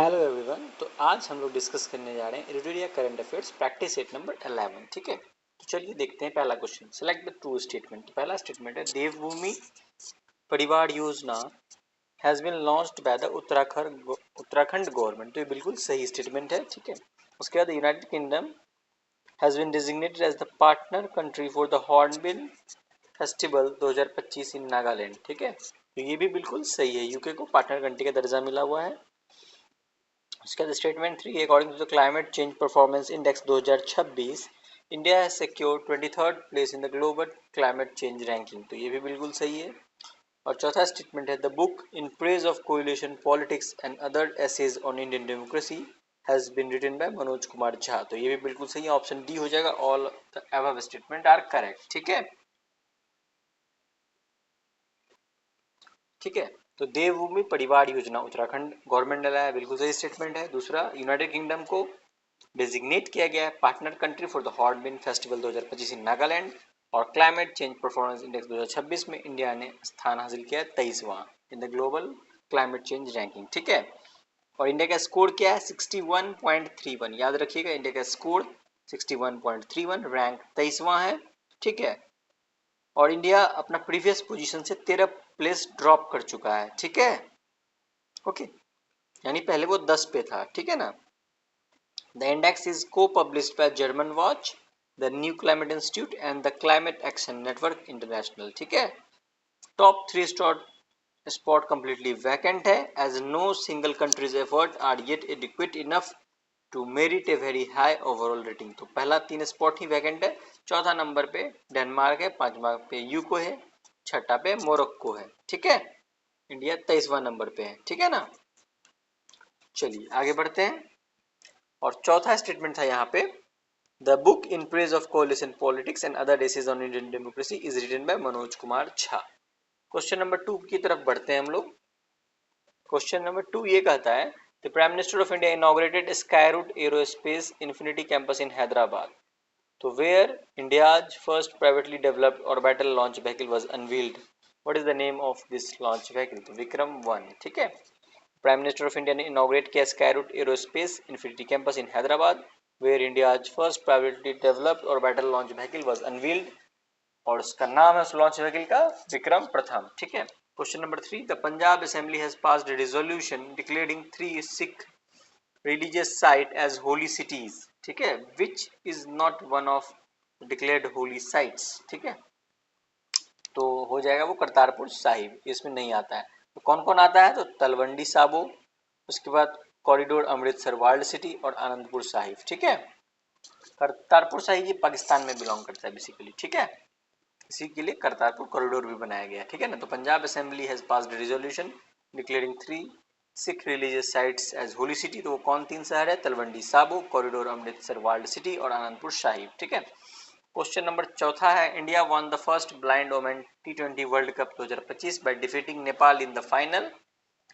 Hello everyone. तो आज हम लोग डिस्कस करने जा रहे हैं editorial current affairs practice set number 11। ठीक है, तो चलिए देखते हैं पहला question. Select the true statement. पहला स्टेटमेंट है Devbhoomi Parivar Yojana has been launched by the Uttarakhand government. तो ये बिल्कुल सही स्टेटमेंट है। ठीक है, उसके बाद United Kingdom has been designated as the partner country for the Hornbill festival 2025 in Nagaland. ठीक है, तो ये भी बिल्कुल सही है, यूके को पार्टनर कंट्री का दर्जा मिला हुआ है। उसके बाद statement 3, according to the climate change performance index 2026 India has secured 23rd place in the global climate change ranking. तो ये भी बिल्कुल सही है। और चौथा स्टेटमेंट है the book in praise of coalition politics and other essays on Indian democracy has been written by Manoj Kumar Jha. तो ये भी बिल्कुल सही है, ऑप्शन डी हो जाएगा। All the above statement are correct. ठीक है, ठीक है। तो देवभूमि परिवार योजना उत्तराखंड गवर्नमेंट ने लाया, बिल्कुल सही स्टेटमेंट है। दूसरा, यूनाइटेड किंगडम को डेजिग्नेट किया गया है partner country for the Hornbill festival 2025 in Nagaland. और क्लाइमेट चेंज परफॉर्मेंस इंडेक्स 2026 में इंडिया ने स्थान हासिल किया 23वां in the global climate change ranking. ठीक है, और इंडिया का स्कोर क्या है 61.31। याद रखिएगा, इंडिया का स्कोर 61.31, रैंक 23वां है। ठीक है, और इंडिया अपना प्रीवियस पोजीशन से 13 प्लेस ड्रॉप कर चुका है। ठीक है, ओके, यानी पहले वो 10 पे था। ठीक है ना। The index is co-published by German Watch, the New Climate Institute and the Climate Action Network International. ठीक है, टॉप 3 spot completely vacant है, as no single country's efforts are yet adequate enough to merit a very high overall rating. तो पहला 3 spot ही vacant है। चौथा number पे Denmark है, पांचवा पे यूको है, छठा पे मोरक्को है। ठीक है, इंडिया 23वां नंबर पे है। ठीक है ना। चलिए आगे बढ़ते हैं। और चौथा स्टेटमेंट था यहाँ पे the book in praise of coalition politics and other essays on Indian democracy is written by Manoj Kumar Jha. Question number 2 की तरफ बढ़ते हैं हम लोग। क्वेश्चन नंबर 2 ये कहता है the prime minister of India inaugurated Skyroot Aerospace Infinity campus in Hyderabad. तो where India's first privately developed orbital launch vehicle was unveiled. What is the name of this launch vehicle. तो विक्रम-1। ठीक है, prime minister of India ने inaugurate किया Skyroot Aerospace Infinity campus in Hyderabad where India's first privately developed orbital launch vehicle was unveiled. और उसका नाम है उस लॉन्च व्हीकल का विक्रम-1। ठीक है। Question number 3, the Punjab assembly has passed a resolution declaring 3 Sikh religious site as holy cities. ठीक है, which is not one of declared holy sites. ठीक है, तो हो जाएगा वो करतारपुर साहिब, इसमें नहीं आता है। तो कौन कौन आता है, तो तलवंडी साबो, उसके बाद कॉरिडोर अमृतसर वर्ल्ड सिटी और आनंदपुर साहिब। ठीक है, करतारपुर साहिब ये पाकिस्तान में बिलोंग करता है बेसिकली। ठीक है, इसी के लिए करतारपुर कॉरिडोर भी बनाया गया। ठीक है ना। तो Punjab assembly has passed resolution declaring 3 Sikh religious sites as holy city. तो वो कौन 3 शहर है, Talwandi Sabo, corridor Amritsar world city और आनंदपुर साहिब। ठीक है। क्वेश्चन नंबर 4 है India won the first blind women T20 world cup 2025 by defeating Nepal in the final.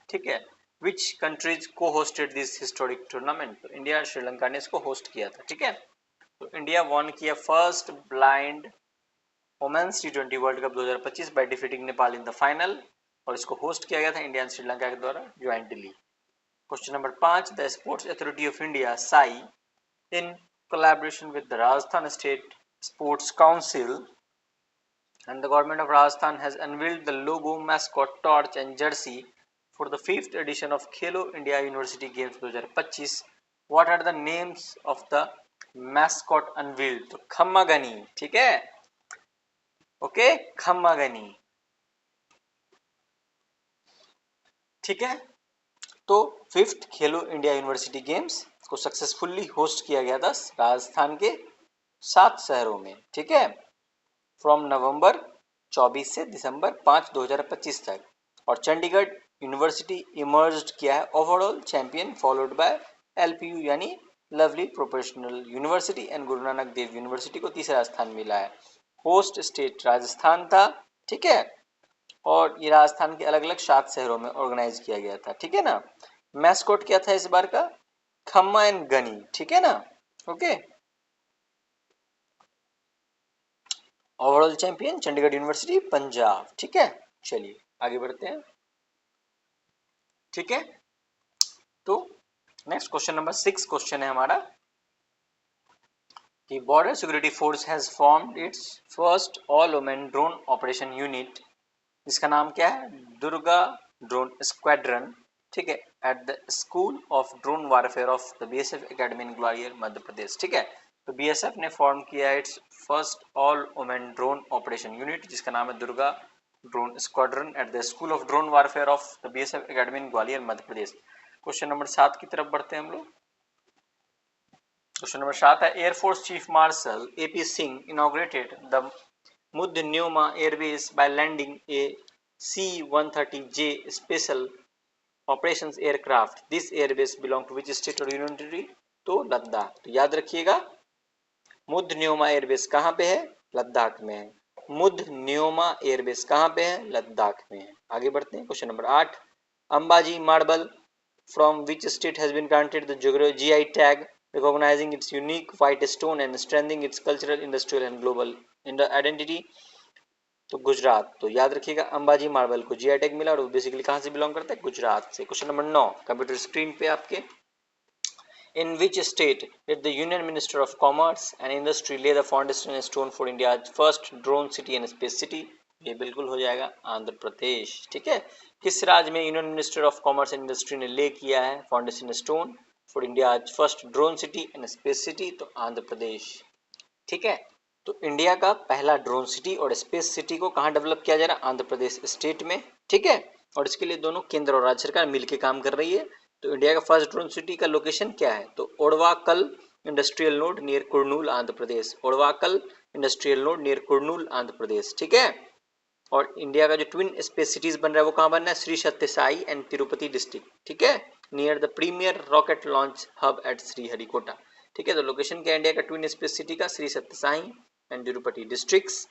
ठीक है, which countries cohosted this historic tournament. तो इंडिया और श्रीलंका ने इसको होस्ट किया था। ठीक है, तो इंडिया वन किया first blind women's T20 world cup 2025 by defeating Nepal in the final, और इसको होस्ट किया गया था इंडिया एंड श्रीलंका के द्वारा jointly. Question number 5, the sports authority of India Sai in collaboration with the Rajasthan State Sports Council and the government of Rajasthan has unveiled the logo, mascot, torch and jersey for the 5th edition of Khelo India University Games 2025. What are the names of the mascot unveiled? तो खम्मा गनी। ठीक है, okay, खम्मा गनी। ठीक है, तो 5th खेलो India university games को successfully host किया गया था राजस्थान के 7 शहरों में। ठीक है, फ्रॉम नवंबर 24 से दिसंबर 5 2025 तक। और चंडीगढ़ यूनिवर्सिटी इमर्ज्ड किया है overall champion, followed by LPU यानी lovely professional university and Guru Nanak Dev university को तीसरा स्थान मिला है। होस्ट स्टेट राजस्थान था। ठीक है, और ये राजस्थान के अलग अलग 7 शहरों में ऑर्गेनाइज किया गया था। ठीक है ना। मैस्कॉट क्या था इस बार का, खम्मा एंड गनी। ठीक है ना, okay. Overall champion Chandigarh university Punjab. ठीक है, चलिए आगे बढ़ते हैं। ठीक है, तो नेक्स्ट क्वेश्चन नंबर 6 क्वेश्चन है हमारा कि border security force has formed its first all women drone operation unit, इसका नाम क्या है, दुर्गा ड्रोन स्क्वाड्रन, ठीक है, at the school of drone warfare of the BSF academy in Gwalior Madhya Pradesh, ठीक है। तो बीएसएफ ने फॉर्म किया है its first all women drone operation unit जिसका नाम है Durga drone squadron at the school of drone warfare of the BSF academy in Gwalior Madhya Pradesh. Question number 7 की तरफ बढ़ते हैं हम लोग। क्वेश्चन नंबर 7 है air force chief marshal AP Singh inaugurated the Mudh Nyoma airbase by landing a C-130J special operations aircraft, this airbase belong to which state और union territory, तो लद्दाख। तो याद रखिएगा मुद्ध न्योमा एयरबेस कहाँ पे है, लद्दाख में है। मुद्ध न्योमा एयरबेस कहाँ पे है, लद्दाख में है। आगे बढ़ते हैं question number 8, Ambaji marble from which state has been granted the GI tag recognizing its unique white stone and strengthening its cultural, industrial and global identity, तो गुजरात। तो याद रखिएगा अंबाजी मार्बल को GI टैग मिला और वो बेसिकली कहाँ से बिलोंग करता है, गुजरात से। क्वेश्चन नंबर 9 कंप्यूटर स्क्रीन पे आपके, in which state did the union minister of commerce and industry lay the foundation stone for India first drone city and space city, ये बिल्कुल हो जाएगा आंध्र प्रदेश, ठीक है। किस राज्य में union minister of commerce and industry ने ले किया है foundation stone for India first drone city and space city, तो आंध्र प्रदेश, ठीक है। तो इंडिया का पहला ड्रोन सिटी और स्पेस सिटी को कहाँ डेवलप किया जा रहा है, आंध्र प्रदेश स्टेट में, ठीक है। और इसके लिए दोनों केंद्र और राज्य सरकार मिलकर काम कर रही है। तो इंडिया का फर्स्ट ड्रोन सिटी का लोकेशन क्या है, तो Orvakal industrial node near Kurnool Andhra Pradesh, Orvakal industrial node near Kurnool Andhra Pradesh, ठीक है। और इंडिया का जो ट्विन स्पेस सिटीज बन रहा है वो कहाँ बन रहा है, श्री सत्य साई एंड तिरुपति डिस्ट्रिक्ट, ठीक है, near the premier rocket launch hub at Sriharikota, ठीक है। तो लोकेशन क्या है इंडिया का ट्विन स्पेस सिटी का, Sri Sathya Sai and Tirupati districts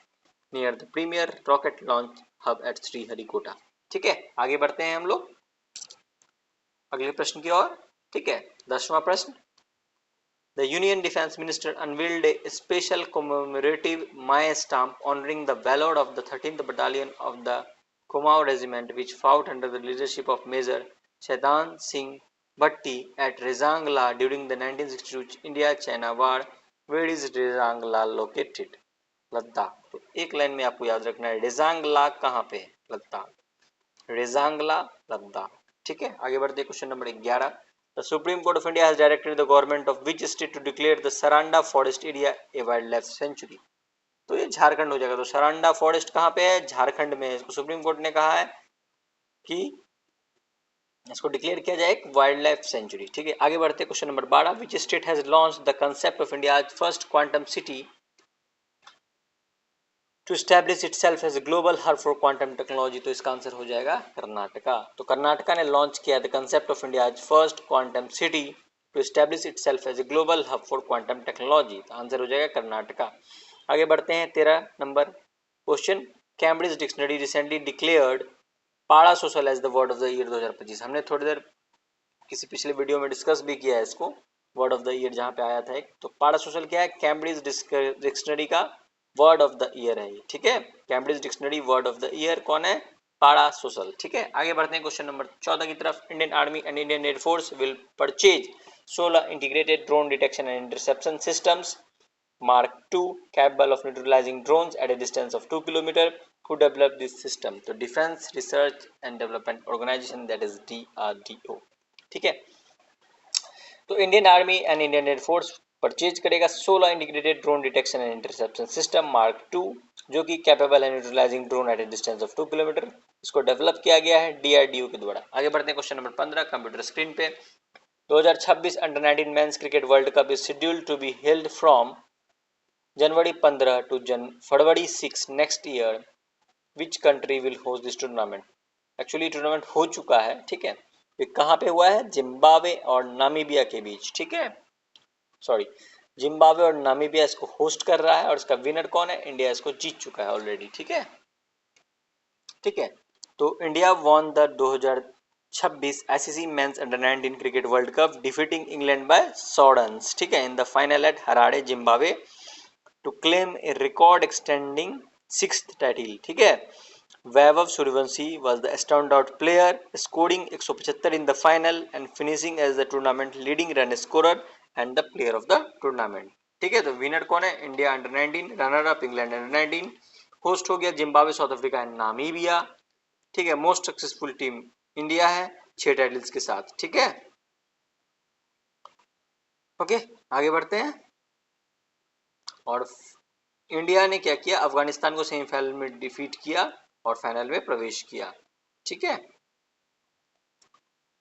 near the premier rocket launch hub at Sriharikota, ठीक है। आगे बढ़ते हैं हम लोग अगले प्रश्न की ओर, ठीक है। 10वां प्रश्न, The Union Defence Minister unveiled a special commemorative Maya stamp honoring the valor of the 13th Battalion of the Kumaon Regiment, which fought under the leadership of Major Shaitan Singh Bhatti at Rezangla during the 1962 India-China War. Where is Rezangla located? Ladakh. तो एक line में आपको याद रखना है, रेजांगला कहाँ पे है, लद्दाख, रेजांगला लद्दाख, ठीक है। आगे बढ़ते हैं question number 11, The Supreme Court of India has directed the government of which state to declare the Saranda Forest Area a wildlife sanctuary? तो ये झारखंड हो जाएगा। तो सरांडा फॉरेस्ट कहाँ पे है, झारखंड में है। इसको सुप्रीम कोर्ट ने कहा है कि इसको डिक्लेयर किया जाए एक वाइल्ड लाइफ सेंचुरी, ठीक है। आगे बढ़ते हैं question number 12, which state has launched the concept of India first quantum city to establish itself as a global hub for quantum technology? तो इसका आंसर हो जाएगा कर्नाटका। तो कर्नाटका ने लॉन्च किया the concept of India first quantum city to establish itself as a global hub for quantum technology, तो answer हो जाएगा कर्नाटका। आगे बढ़ते हैं 13 number question, Cambridge dictionary recently declared parasocial as the word of the year 2025। हमने थोड़ी देर किसी पिछले वीडियो में डिस्कस भी किया है इसको, वर्ड ऑफ द ईयर जहाँ पे आया था एक। तो पाड़ा सोशल क्या है, कैम्ब्रिज डिक्शनरी का वर्ड ऑफ द ईयर है, ठीक है। Cambridge dictionary word of the year कौन है, पाड़ा सोशल, ठीक है। आगे बढ़ते हैं क्वेश्चन नंबर 14 की तरफ, Indian army and Indian air force will purchase 16 integrated drone detection and interception systems Mark II capable of neutralizing drones at a distance of 2 km. Who developed this system? तो Defense Research and Development Organization, that is DRDO, ठीक है। तो Indian army and Indian air force purchase करेगा 16 integrated drone detection and interception system mark II, जो कि capable है neutralizing drone at a distance of 2 kilometre. इसको develop किया गया है DRDO के द्वारा। आगे बढ़ते हैं क्वेश्चन नंबर 15 कंप्यूटर स्क्रीन पे, 2026 under 19 men's cricket world cup is scheduled to be held from January 15 to February 6 next year. Which country will host this tournament? Actually tournament हो चुका है, ठीक है। ये कहाँ पे हुआ है, जिम्बाब्वे और नामीबिया के बीच, ठीक है। सॉरी, जिम्बाब्वे और नामीबिया इसको होस्ट कर रहा है और इसका विनर कौन है, इंडिया इसको जीत चुका है ऑलरेडी, ठीक है, ठीक है। तो India won the 2026 ICC men's under 19 cricket world cup defeating England by 100 runs, ठीक है, in the final at Harare Zimbabwe to claim a record extending 6th title, ठीक है। Vaibhav Suryavanshi was the standout player, scoring 175 in the final and finishing as the tournament leading run scorer and the player of the tournament. ठीक है, तो winner कौन है? India under 19, runner up England under 19, host हो गया Zimbabwe, south Africa and Namibia. ठीक है, most successful team India है 6 टाइटल्स के साथ। ठीक है, ओके आगे बढ़ते हैं। और इंडिया ने क्या किया? अफगानिस्तान को सेमीफाइनल में डिफीट किया और फाइनल में प्रवेश किया। ठीक है,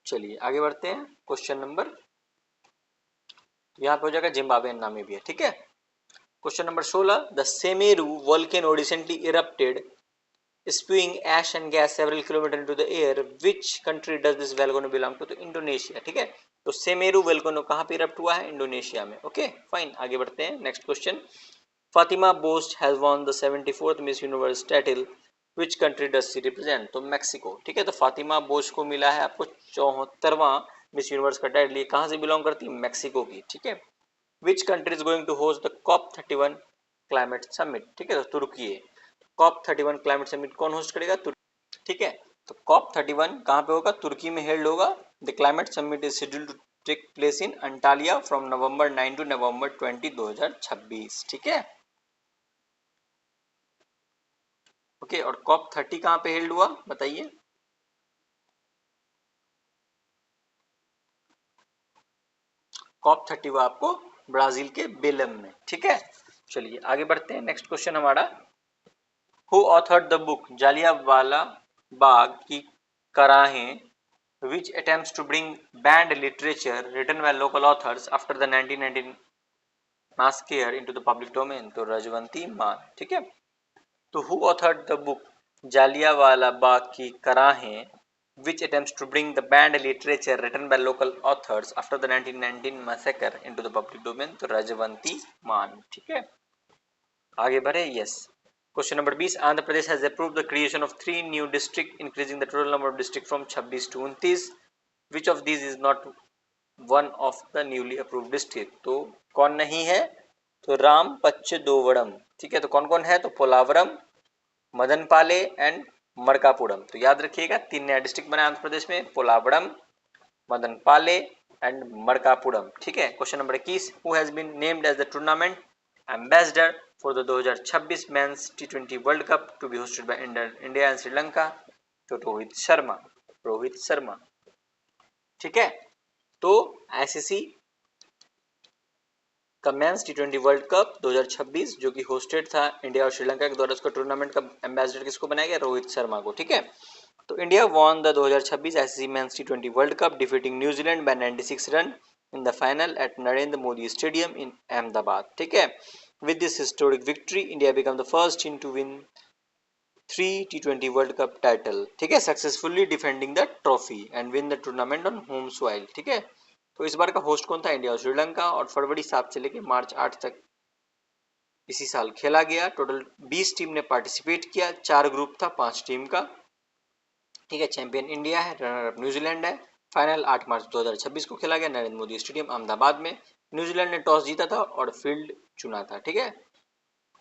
चलिए आगे बढ़ते हैं। क्वेश्चन नंबर, यहाँ पे हो जाएगा जिम्बाब्वे एंड नामीबिया। ठीक है, question number 16, the Semeru volcano recently erupted spewing ash and gas several kilometers into the air. Which country does this volcano belong to? तो इंडोनेशिया। ठीक है, तो सेमेरू वोल्केनो कहाँ पे इरप्ट हुआ है? इंडोनेशिया में। ओके फाइन, आगे बढ़ते हैं। Next question, Fatima boast has won the 74th miss universe title, which country does she represent? तो मैक्सिको। ठीक है, तो फातिमा बोस्ट को मिला है आपको 74वां मिस यूनिवर्स का टाइटल। ये कहाँ से बिलोंग करती है? मैक्सिको की। ठीक है, which country is going to host the COP31 climate summit? ठीक है, तो तुर्की है। COP31 क्लाइमेट समिट कौन होस्ट करेगा? तुर्की। ठीक है, तो COP31 कहाँ पे होगा? तुर्की में हेल्ड होगा। The climate summit is scheduled to take place in Antalya from November 9 to November 20, 2026। ठीक है, ओके, और COP30 कहाँ पे हेल्ड हुआ बताइए? COP30 हुआ आपको ब्राजील के बेलम में। ठीक है, चलिए आगे बढ़ते हैं। नेक्स्ट क्वेश्चन हमारा, who authored the book Jallianwala Bagh ki Karahein, which attempts to bring banned literature written by local authors after the 1919 massacre into the public domain? तो रजवंती मान। ठीक है, तो who authored the book Jallianwala Bagh ki Karahein, which attempts to bring the banned literature written by local authors after the 1919 massacre into the public domain? तो रजवंती मान। ठीक है, आगे बढ़े। Yes, question number 20, Andhra Pradesh has approved the creation of 3 new district increasing the total number of district from 26 to 29। Which of these is not one of the newly approved district? तो कौन नहीं है? तो रामपच्चदोवड़म। ठीक है, तो कौन कौन है? तो पोलावरम, मदनपाले एंड मरकापुरम। तो याद रखिएगा 3 नया डिस्ट्रिक्ट बना आंध्र प्रदेश में, पोलावरम, मदनपाले एंड मरकापुरम। ठीक है, question number 21, who has been named as the tournament ambassador for the 2026 men's T20 world cup to be hosted by India and Sri Lanka? तो रोहित शर्मा। रोहित शर्मा। ठीक है, तो आईसीसी का मेंस T20 वर्ल्ड कप 2026 जो कि होस्टेड था इंडिया और श्रीलंका के द्वारा, उसका टूर्नामेंट का एम्बेसडर किसको बनाया गया? रोहित शर्मा को। ठीक है, तो India won the 2026 ICC men's T20 world cup defeating New Zealand by 96 run in the final at Narendra Modi Stadium in Ahmedabad. ठीक है, with this historic victory India became the first team to win 3 T20 World Cup title. ठीक है, successfully defending the trophy and win the tournament on home soil. ठीक है, तो इस बार का host कौन था? इंडिया और श्रीलंका, और फरवरी 7 से लेकर मार्च 8 तक इसी साल खेला गया। टोटल 20 टीम ने पार्टिसिपेट किया, 4 ग्रुप था 5 टीम का। ठीक है, चैंपियन इंडिया है, रनर अप न्यूजीलैंड है। फाइनल 8 मार्च 2026 को खेला गया नरेंद्र मोदी स्टेडियम अहमदाबाद में। न्यूजीलैंड ने टॉस जीता था और फील्ड चुना था। ठीक है,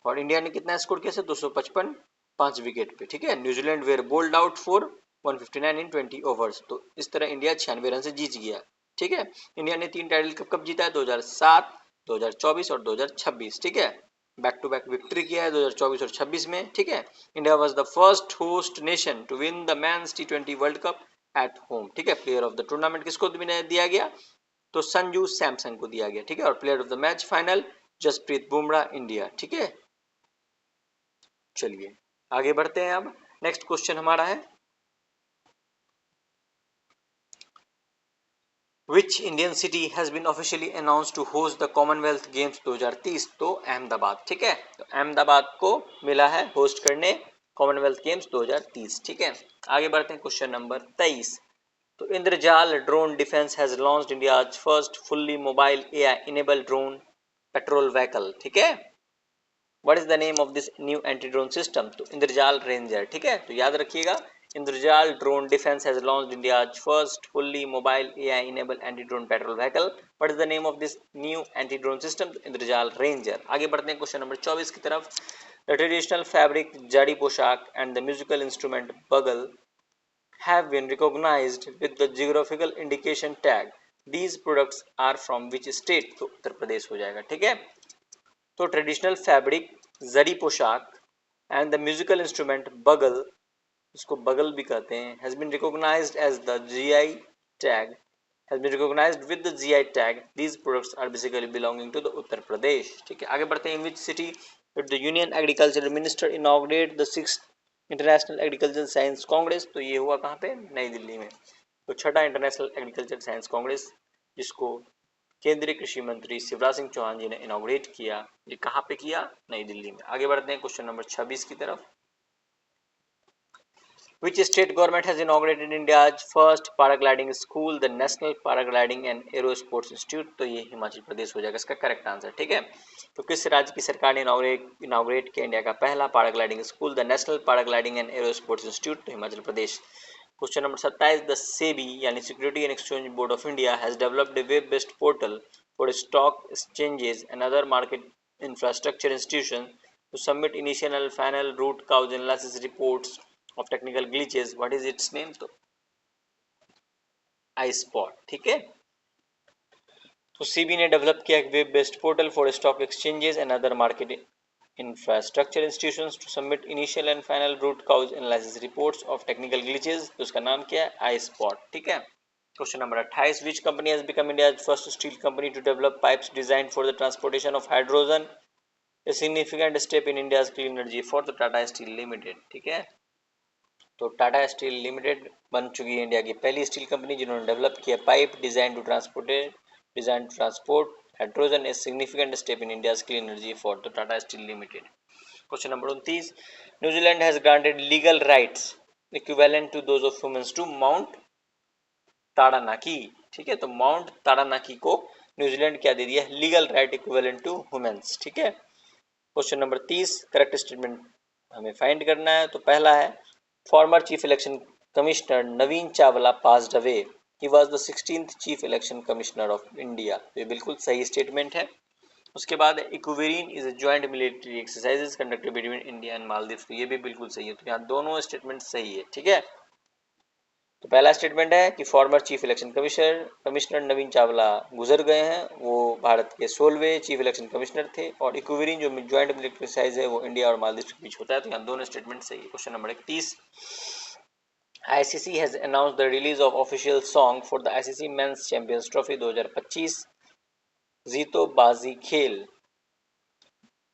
और इंडिया ने कितना स्कोर किया? 255, 5 विकेट पे। ठीक है, New Zealand were bowled out for 159 in 20 overs. तो इस तरह इंडिया 96 रन से जीत गया। ठीक है, इंडिया ने 3 टाइटल कब जीता है? 2007, 2024 और 2026। ठीक है, बैक टू बैक विक्ट्री किया है 2024 और 26 में। ठीक है, India was the first host nation to win the men's T20 world cup at home. ठीक है, प्लेयर ऑफ द टूर्नामेंट किसको दिया गया? तो संजू सैमसन को दिया गया। ठीक है, और player of the match final Jasprit Bumrah India. ठीक है, चलिए आगे बढ़ते हैं। अब नेक्स्ट क्वेश्चन हमारा है, Which Indian city has been officially announced to host the Commonwealth Games 2030? तो अहमदाबाद। ठीक है, तो अहमदाबाद को मिला है होस्ट करने कॉमनवेल्थ गेम्स 2030। ठीक है, आगे बढ़ते हैं। क्वेश्चन नंबर 23, तो Indrajaal drone defence has launched India's first fully mobile AI enabled drone patrol vehicle. ठीक है, what is the name of this new anti drone system? तो इंद्रजाल रेंजर। ठीक है, तो याद रखिएगा Indrujal Drone Defense has launched India's first fully mobile AI-enabled anti-drone patrol vehicle. What is the name of this new anti-drone system? Indrujal Ranger. आगे बढ़ते हैं question number 24 की तरफ. The traditional fabric jari poshak and the musical instrument bugle have been recognized with the geographical indication tag. These products are from which state? तो उत्तर प्रदेश हो जाएगा. ठीक है. तो ट्रेडिशनल फैब्रिक जरी पोशाक एंड द म्यूजिकल इंस्ट्रूमेंट बगल, इसको बगल भी कहते हैं, has been recognised as the GI tag, has been recognised with the GI tag. These products are basically belonging to the Uttar Pradesh. ठीक है. आगे बढ़ते हैं. In which city the union agriculture minister inaugurate the 6th international agriculture science congress. तो ये हुआ कहाँ पे? नई दिल्ली में. तो छठा इंटरनेशनल एग्रीकल्चर साइंस कांग्रेस जिसको केंद्रीय कृषि मंत्री शिवराज सिंह चौहान जी ने इनॉग्रेट किया, ये कहाँ पे किया? नई दिल्ली में. आगे बढ़ते हैं क्वेश्चन नंबर 26 की तरफ. Which state government has inaugurated India's first paragliding school, the National Paragliding and Aerosports Institute? तो ये हिमाचल प्रदेश हो जाएगा इसका करेक्ट आंसर. ठीक है. तो किस राज्य की सरकार ने इनॉग्रेट किया इंडिया का पहला paragliding school? The national paragliding and aerosports institute. तो Himachal Pradesh. Question number 27. The SEBI यानी security and exchange board of India has developed a web based portal for stock exchanges and other market infrastructure institution to submit initial and final root cause analysis reports of technical glitches. What is its name? तो iSpot. ठीक है. तो CB ने develop किया एक web based portal for stock exchanges and other market infrastructure institutions to submit initial and final root cause analysis reports of technical glitches. तो उसका नाम क्या है? iSpot. ठीक है. Question number 28. Which company has become India's first steel company to develop pipes designed for the transportation of hydrogen? A significant step in India's clean energy for the Tata Steel Limited. ठीक है. तो Tata steel limited बन चुकी है India की पहली steel company जिन्होंने develop किया pipe design to transport hydrogen. A significant step in India's clean energy for the Tata steel limited. Question number 29. New Zealand has granted legal rights equivalent to those of humans to mount Taranaki. ठीक है. तो mount ताड़ानाकी को New Zealand क्या दे दिया? Legal right equivalent to humans. ठीक है. Question number 30. Correct statement हमें फाइंड करना है. तो पहला है former chief election commissioner Naveen Chawla passed away. He was the 16th chief election commissioner of India. तो ये बिल्कुल सही स्टेटमेंट है. उसके बाद Ekuverin is a joint military exercises conducted between India and Maldives. तो ये भी बिल्कुल सही है. तो यहाँ दोनों स्टेटमेंट सही है. ठीक है. तो पहला स्टेटमेंट है कि farmer chief election commissioner Naveen Chawla गुजर गए हैं, वो भारत के 16वें चीफ इलेक्शन कमिश्नर थे. और इक्वेरीन जो ज्वाइंट मिलिट्री एक्सरसाइज है वो इंडिया और मालदीव के बीच होता है. तो यहाँ दोनों स्टेटमेंट सही है. Question number 31. ICC has announced the release of official song for the ICC Men's Champions Trophy 2025 जीतो बाजी खेल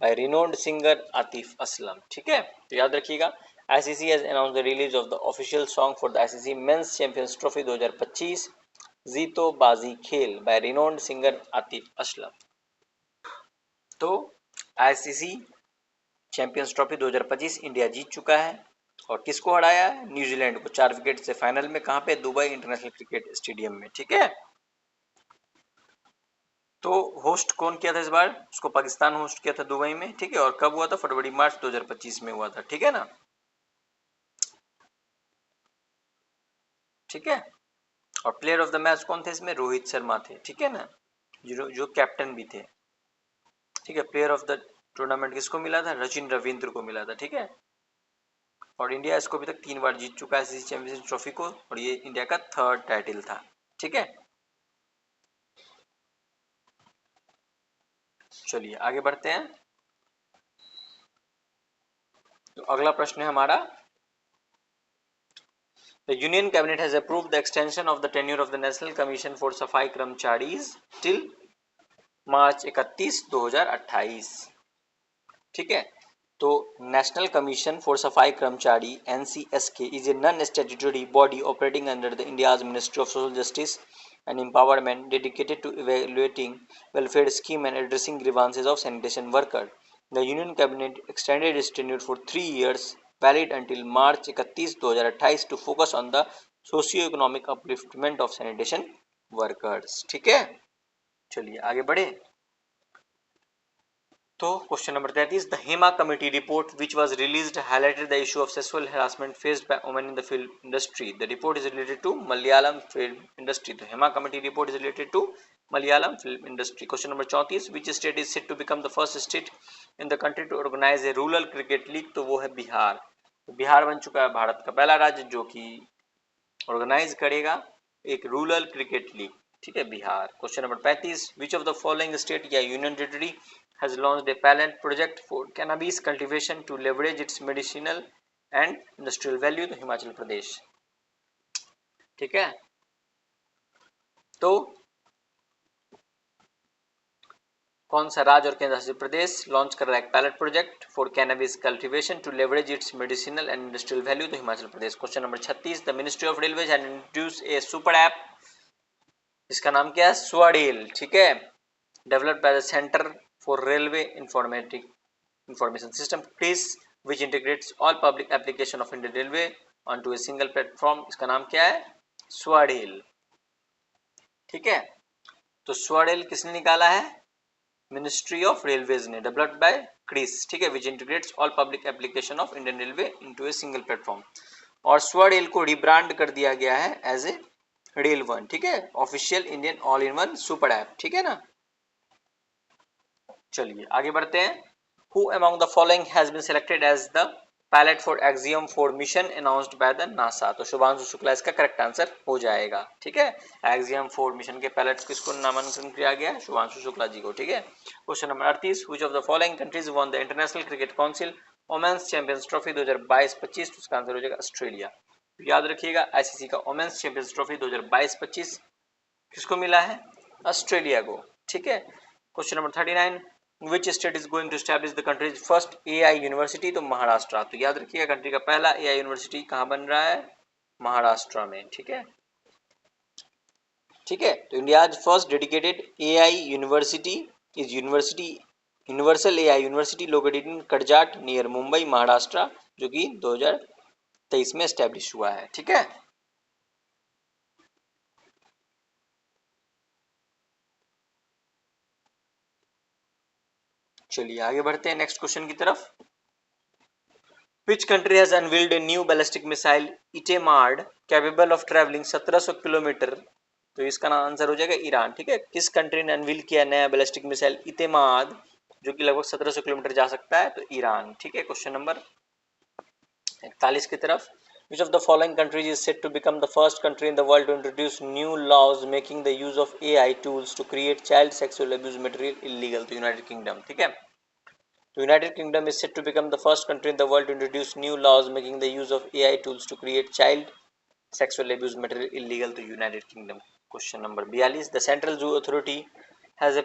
by renowned singer Atif Aslam. ठीक है. तो याद रखिएगा ICC has announced the release of the official song for the ICC Men's Champions Trophy 2025 जीतो बाजी खेल by renowned singer Atif Aslam. तो ICC चैंपियंस ट्रॉफी 2025 इंडिया जीत चुका है. और किसको हराया है? न्यूजीलैंड को 4 विकेट से फाइनल में. कहां पे? दुबई इंटरनेशनल क्रिकेट स्टेडियम में. ठीक है. तो होस्ट कौन किया था इस बार? उसको पाकिस्तान होस्ट किया था दुबई में. ठीक है. और कब हुआ था? फरवरी-मार्च 2025 में हुआ था. ठीक है ना. ठीक है. और प्लेयर ऑफ द मैच कौन थे इसमें? रोहित शर्मा थे. ठीक है ना. जो कैप्टन भी थे. ठीक है. प्लेयर ऑफ द टूर्नामेंट किसको मिला था? सचिन रविंद्र को मिला था. ठीक है. और इंडिया इसको अभी तक 3 बार जीत चुका है ICC चैंपियंस ट्रॉफी को. और ये इंडिया का 3rd टाइटल था. ठीक है. चलिए आगे बढ़ते हैं. तो अगला प्रश्न है हमारा. The Union Cabinet has approved the extension of the tenure of the National Commission for Safai Karmcharis till March 31, 2028. ठीक है. तो नेशनल कमीशन फॉर सफाई कर्मचारी NCSK is a non-statutory body operating under the India's Ministry of Social Justice and Empowerment dedicated to evaluating welfare scheme and addressing grievances of sanitation workers. The Union Cabinet extended its tenure for 3 years valid until March 31, 2028 to focus on the socio-economic upliftment of sanitation workers. ठीक है. चलिए आगे बढ़े. तो question number 33, the Hema committee report which was released highlighted the issue of sexual harassment faced by women in the film industry. The report is related to Malayalam film industry. तो Hema committee report is related to Malayalam film industry. Question number 34, which state is set to become the first state in the country to organise a rural cricket league. तो वो है बिहार. तो बिहार बन चुका है भारत का पहला राज्य जो कि ऑर्गेनाइज करेगा एक रूरल क्रिकेट लीग. ठीक है, Bihar. Question number 35, which of the following state या union territory has launched a pilot project for cannabis cultivation to leverage its medicinal and industrial value. तो हिमाचल प्रदेश. ठीक है, तो कौन सा राज्य और केंद्र शासित प्रदेश लॉन्च कर रहा है pilot project for cannabis cultivation to leverage its medicinal and industrial value. तो Himachal Pradesh. Question number 36, the ministry of railway has introduce a super app. इसका नाम क्या है? स्वाडेल. ठीक है, developed by the centre for railway information system CRIS which integrates all public application of Indian Railway onto a single platform. इसका नाम क्या है? स्वाडेल. ठीक है, तो स्वाडेल किसने निकाला है? मिनिस्ट्री ऑफ रेलवेज ने. Developed by CRIS. ठीक है, which integrates all public application of Indian Railway into a single platform. और स्वाडेल को रिब्रांड कर दिया गया है एज ए रेल वन. ठीक है, official Indian all in one super app. ठीक है ना. चलिए आगे बढ़ते हैं. Who among the following has been selected as the pilot for Axiom 4 mission announced by the NASA. तो शुभांशु शुक्ला इसका करेक्ट आंसर हो जाएगा. ठीक है, Axiom 4 मिशन के पायलट किसको नामांकन किया गया? शुभांशु शुक्ला जी को. ठीक है. Question number 38, which of the following countries won the International Cricket Council women's champions trophy 2022-25. उसका आंसर हो जाएगा ऑस्ट्रेलिया. तो याद रखिएगा आईसीसी का वोमेन्स चैंपियंस ट्रॉफी 2022-25 किसको मिला है? ऑस्ट्रेलिया को. ठीक है. Question number 39, Which state is going to establish the country's first AI university? तो महाराष्ट्र. तो याद रखिएगा कंट्री का पहला AI यूनिवर्सिटी कहाँ बन रहा है? महाराष्ट्र में. ठीक है. ठीक है, तो India's first dedicated AI university is universal AI university located in Karjat near Mumbai Maharashtra, जो कि 2023 में एस्टेब्लिश हुआ है. ठीक है. चलिए आगे बढ़ते हैं नेक्स्ट क्वेश्चन की तरफ. Which country has unveiled a new ballistic missile Etemad capable of travelling 1700 kilometre? तो इसका आंसर हो जाएगा ईरान. ठीक है, किस कंट्री ने अनवील किया नया बैलिस्टिक मिसाइल इतेमाद जो कि लगभग 1700 किलोमीटर जा सकता है? तो ईरान. ठीक है. क्वेश्चन नंबर 41 की तरफ. Which of the following countries is said to become the first country in the world to introduce new laws making the use of AI tools to create child sexual abuse material illegal? तो United kingdom. ठीक है, तो United kingdom is said to become the first country in the world to introduce new laws making the use of AI tools to create child sexual abuse material illegal. तो United kingdom. Question number 42, the Central Zoo Authority has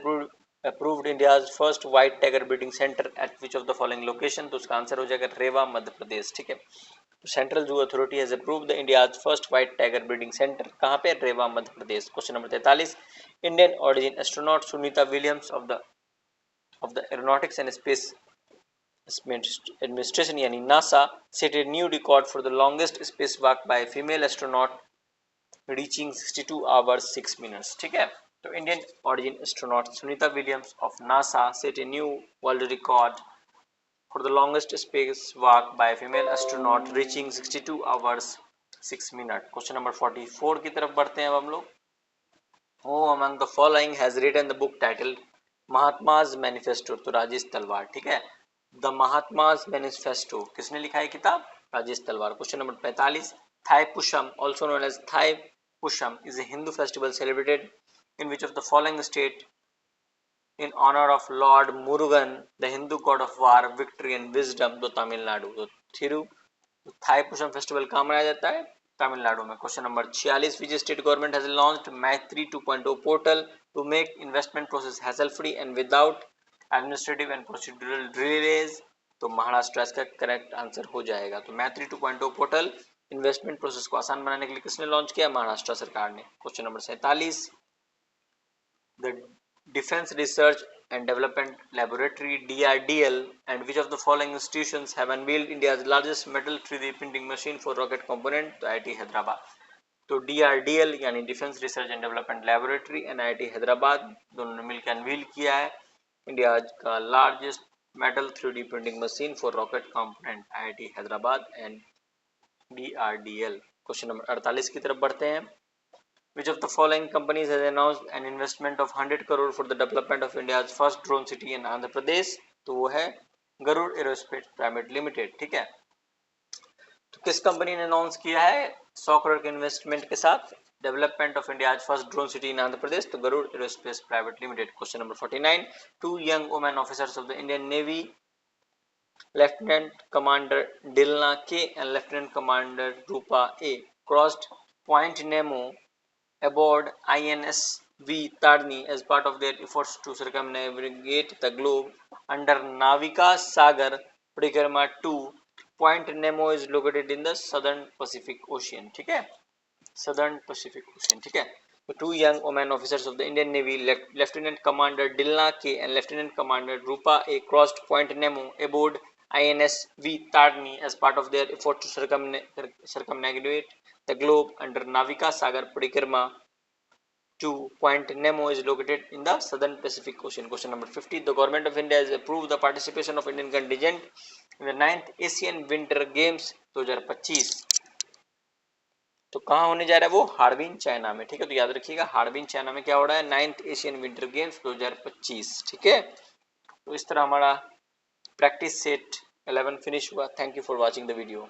approved India's first white tiger breeding center at which of the following location? तो उसका answer हो जाएगा रेवा मध्य प्रदेश. ठीक है, central zoo authority has approved the India's first white tiger breeding centre कहाँ पे? Rewa Madhya Pradesh. Question number 43, Indian origin astronaut Sunita Williams of the aeronautics and space administration यानी NASA set a new record for the longest space walk by female astronaut reaching 62 hours 6 minutes. ठीक है, तो Indian origin astronaut Sunita Williams of NASA set a new world record for the longest space walk by female astronaut reaching 62 hours 6 minutes. Question number 44 की तरफ बढ़ते हैं अब हम लोग. Who among the following has written the book titled Mahatma's Manifesto? तो राजेश तलवार. ठीक है, The Mahatma's Manifesto किसने लिखा है किताब? राजेश तलवार. Question number 45, Thai-Pusham also known as Thai-Pusham is a Hindu festival celebrated in which of the following state in honor of Lord Murugan, the Hindu god of war, victory and wisdom? तो तमिलनाडु. तो Thiru Thai पुषम festival कहाँ मनाया जाता है? तमिलनाडु में. Question number 46, which state government has launched Maitri 2.0 portal to make investment process hassle free and without administrative and procedural delays? तो महाराष्ट्र इसका correct answer हो जाएगा. तो मैत्री 2.0 पोर्टल इन्वेस्टमेंट प्रोसेस को आसान बनाने के लिए किसने लॉन्च किया? महाराष्ट्र सरकार ने. Question number 47, the Defense Research and Development Laboratory DRDL and which of the following institutions have unveiled India's largest metal 3D printing machine for rocket component? तो IIT हैदराबाद. तो DRDL यानी Defense Research and Development Laboratory and IIT Hyderabad दोनों ने मिलकर unveil किया है India का largest metal 3D printing machine for rocket component IIT Hyderabad and DRDL। Question number 48 की तरफ बढ़ते हैं। Which of the following companies has announced an investment of 100 crore for the development of India's first drone city in Andhra Pradesh? तो वो है Garuda aerospace private limited. ठीक है, तो किस कंपनी ने अनाउंस किया है 100 करोड़ के इन्वेस्टमेंट के साथ development of India first drone city in Andhra Pradesh? तो Garuda aerospace private limited. Question number 49, two young women officers of the Indian navy, lieutenant commander Dilna K and lieutenant commander Roopa A, crossed point Nemo aboard INS V Tarni as part of their efforts to circumnavigate the globe under Navika Sagar Parikrama 2. Point Nemo is located in the southern Pacific Ocean. ठीक है, southern Pacific Ocean। ठीक है, the two young women officers of the Indian Navy, Lieutenant Commander Dilna K and Lieutenant Commander Rupa A, crossed Point Nemo aboard INS V Tarni as part of their effort to circumnavigate the globe under Navika Sagar Parikrama 2. Point Nemo is located in the southern Pacific Ocean. Question number 50, the government of India has approved the participation of Indian contingent in the 9th Asian Winter Games 2025। तो कहाँ होने जा रहा है वो? Harbin China में। ठीक है, तो याद रखिएगा हार्बिन चाइना में क्या हो रहा है? 9th Asian winter games 2025। ठीक है, तो इस तरह हमारा प्रैक्टिस सेट 11 फिनिश हुआ। Thank you for watching the video.